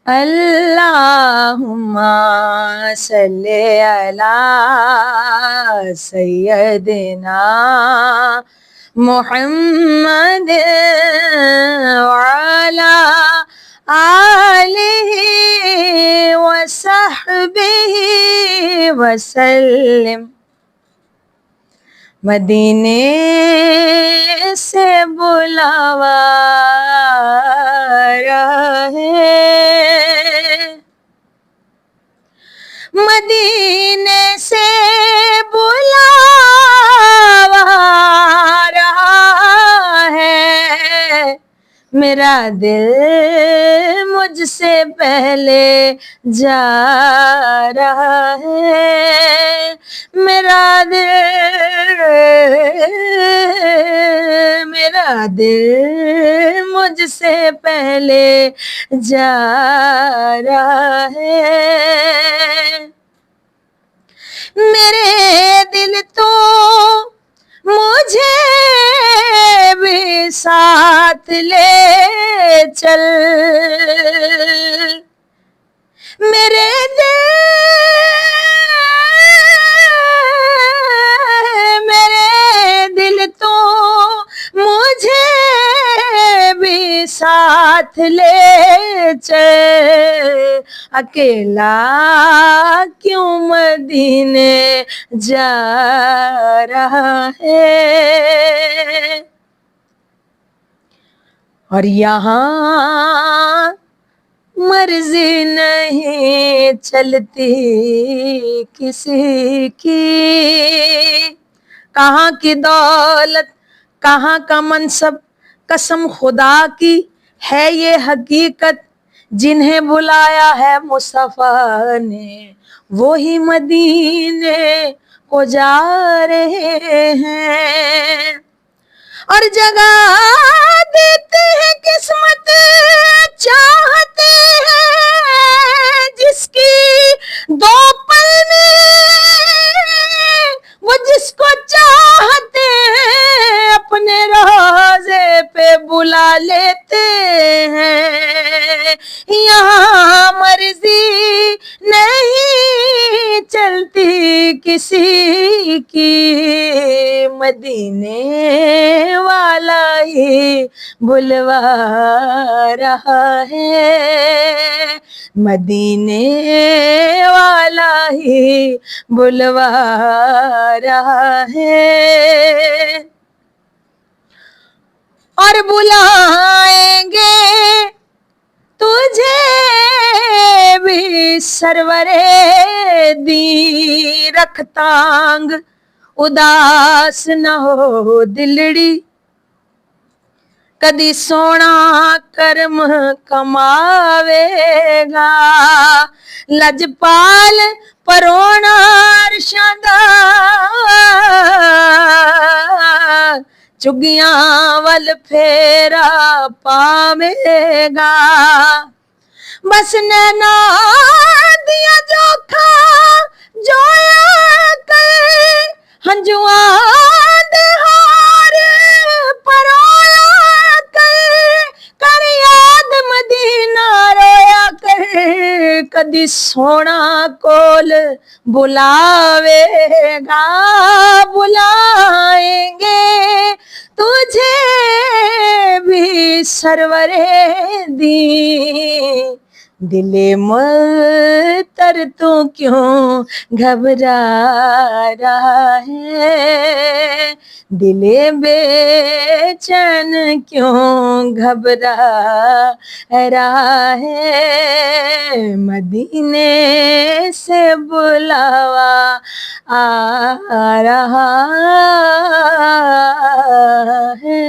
अल्लाहुम्मा सल्ले अला सय्यदिना मुहम्मद वअला आलिहि वसहबिहि वसल्लम। मदीने से बुलावा है, मदीने से बुलावा रहा है। मेरा दिल मुझसे पहले जा रहा है, मेरा दिल मुझसे पहले जा रहा है। मेरे दिल तो मुझे भी साथ ले चल, मेरे दिल तो मुझे भी साथ ले चल, अकेला क्यों मदीने जा रहा है। और यहाँ मर्जी नहीं चलती किसी की, कहाँ की दौलत कहाँ का मनसब, कसम खुदा की है ये हकीकत, जिन्हें बुलाया है मुस्तफा ने वो ही मदीने को जा रहे हैं। और जगह देते हैं किस्मत, चाहते हैं जिसकी दो पल में, वो जिसको चाहते हैं अपने रोज़े पे बुला लेते हैं। यहाँ मर्जी नहीं चलती किसी की, मदीने वाला ही बुलवा रहा है, मदीने वाला ही बुलवा रहा है। और बुलाएंगे तुझे भी सरवरे दी रखतांग, उदास न हो दिलड़ी, कदी सोना कर्म कमावेगा। लजपाल परोना अरशादा चुगियां वल फेरा पावेगा। बस नैना दिया जोखा जोया कर, हंजुआ दे हार परोया कर याद मदीना रोया कर, कदी सोना कोल बुलावेगा। बुलाएंगे तुझे भी सरवरे दी, दिले मतर तू क्यों घबरा रहा है, दिले बेचैन क्यों घबरा रहा है। मदीने से बुलावा आ रहा है।